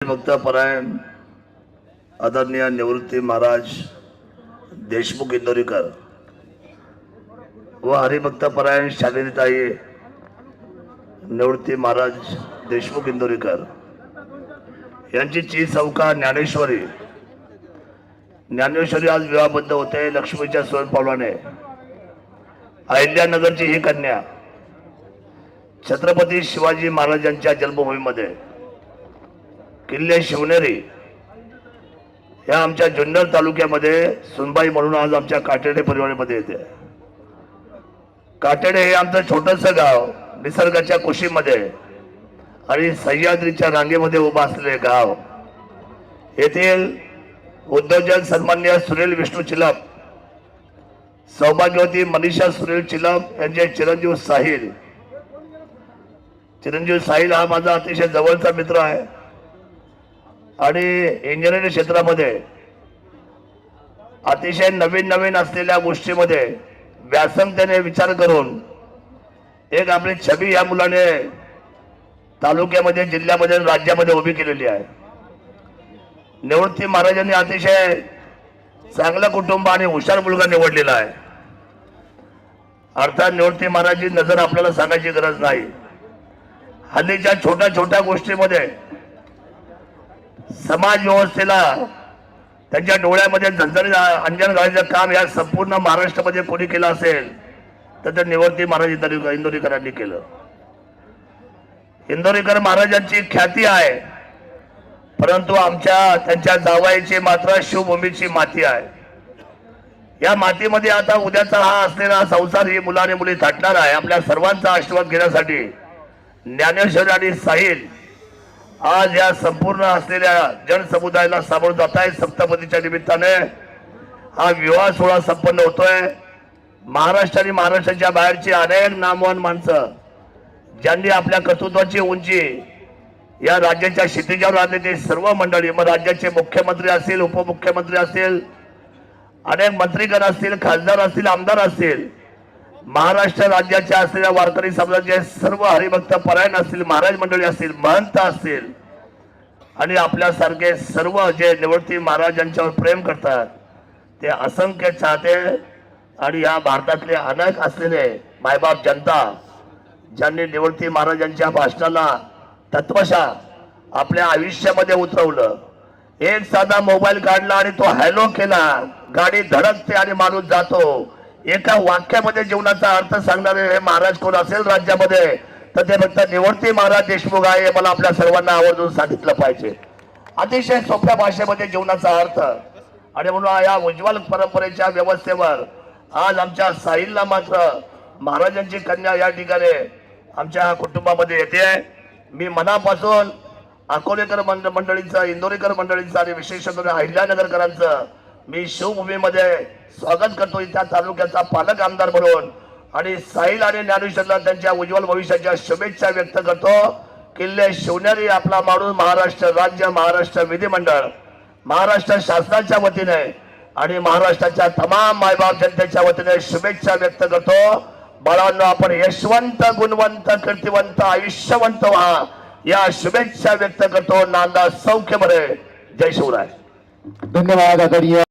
भक्तपरायण आदरणीय निवृत्ती महाराज देशमुख इंदोरीकर व हरिभक्तपरायण शालिनीताई निवृत्ती महाराज देशमुख इंदोरीकर यांची चौका ज्ञानेश्वरी आज विवाहबद्ध होते. लक्ष्मीच्या सोनपावलाने अहिल्यानगरची ही कन्या छत्रपती शिवाजी महाराजांच्या जन्मभूमीमध्ये किल्ले शिवनेरी या आमच्या जुन्नर तालुक्यामध्ये सुनबाई म्हणून आज आमच्या काटेडे परिवारामध्ये येते. काटेडे हे आमचं छोटंसं गाव निसर्गाच्या कुशीमध्ये आणि सह्याद्रीच्या रांगेमध्ये उभं असलेले गाव. येथील उद्योजक सन्माननीय सुनील विष्णू चिलम, सौभाग्यवती मनीषा सुनील चिलम यांचे चिरंजीव साहिल हा माझा अतिशय जवळचा मित्र आहे आणि इंजिनिअरिंग क्षेत्रामध्ये अतिशय नवीन असलेल्या गोष्टीमध्ये व्यासंगतेने विचार करून एक आपली छबी या मुलाने तालुक्यामध्ये, जिल्ह्यामध्ये, राज्यामध्ये उभी केलेली आहे. निवृत्ती महाराजांनी अतिशय चांगलं कुटुंब आणि हुशार मुलगा निवडलेला आहे. अर्थात निवृत्ती महाराजांची नजर आपल्याला सांगायची गरज नाही. हल्लीच्या छोट्या गोष्टीमध्ये समाज व्यवस्थेला त्यांच्या डोळ्यामध्ये झणझणीत अंजन घालायचं काम या संपूर्ण महाराष्ट्रामध्ये कोणी केलं असेल तर ते निवृत्ती महाराज इंदोरीकरांनी केलं. इंदोरीकर महाराजांची ख्याती आहे, परंतु त्यांच्या जावयाची मात्र शिवभूमीची माती आहे. या मातीमध्ये आता उद्याचा हा असलेला संसार ही मुलं आणि मुली थाटणार आहे. आपल्या सर्वांचा आशीर्वाद घेण्यासाठी ज्ञानेश्वर आणि साहिल आज या संपूर्ण असलेल्या जनसमुदायाला सामोरं जात आहे. सप्तपदीच्या निमित्ताने हा विवाह सोहळा संपन्न होतोय. महाराष्ट्र आणि महाराष्ट्राच्या बाहेरची अनेक नामवान माणसं ज्यांनी आपल्या कर्तृत्वाची उंची या राज्याच्या क्षितिजावर आणले ते सर्व मंडळी, मग राज्याचे मुख्यमंत्री असतील, उपमुख्यमंत्री असतील, अनेक मंत्रीगण असतील, खासदार असतील, आमदार असतील, महाराष्ट्र राज्याच्या असलेल्या वारकरी समाजाचे सर्व हरिभक्त परायण असतील, महाराज मंडळी असतील, महंत असतील आणि आपल्यासारखे सर्व जे निवृत्ती महाराजांच्यावर प्रेम करतात ते असंख्य चाहते आणि या भारतातले अनेक असलेले मायबाप जनता ज्यांनी निवृत्ती महाराजांच्या भाषणाला तत्वशः आपल्या आयुष्यामध्ये उतरवलं. एक साधा मोबाईल काढला आणि तो हॅलो केला, गाडी धडकते आणि माणूस जातो. एका वाक्यामध्ये जीवनाचा अर्थ सांगणारे हे महाराज कोण असेल राज्यामध्ये तर ते फक्त निवृत्ती महाराज देशमुख आहे. हे मला आपल्या सर्वांना आवर्जून सांगितलं पाहिजे. अतिशय सोप्या भाषेमध्ये जीवनाचा अर्थ. आणि म्हणून या उज्ज्वल परंपरेच्या व्यवस्थेवर आज आमच्या साहिलला मात्र महाराजांची कन्या या ठिकाणी आमच्या कुटुंबामध्ये येते. मी मनापासून अकोलेकर मंडळींचं, इंदोरीकर मंडळींचं आणि विशेष करून अहिल्यानगरकरांचं मी शिवभूमीमध्ये स्वागत करतो त्या तालुक्याचा पालक आमदार म्हणून. आणि साहिल आणि ज्ञानेश्वरला त्यांच्या उज्ज्वल भविष्याच्या शुभेच्छा व्यक्त करतो. किल्ले शिवनेरी आपला माणूस महाराष्ट्र राज्य, महाराष्ट्र विधिमंडळ, महाराष्ट्र शासनाच्या वतीने आणि महाराष्ट्राच्या तमाम मायबाप जनतेच्या वतीने शुभेच्छा व्यक्त करतो. बाळांनो, आपण यशवंत, गुणवंत, कीर्तिवंत, आयुष्यवंत व्हा या शुभेच्छा व्यक्त करतो. नांदा सौख्य बरे. जय शिवराय. धन्यवाद आदरणीय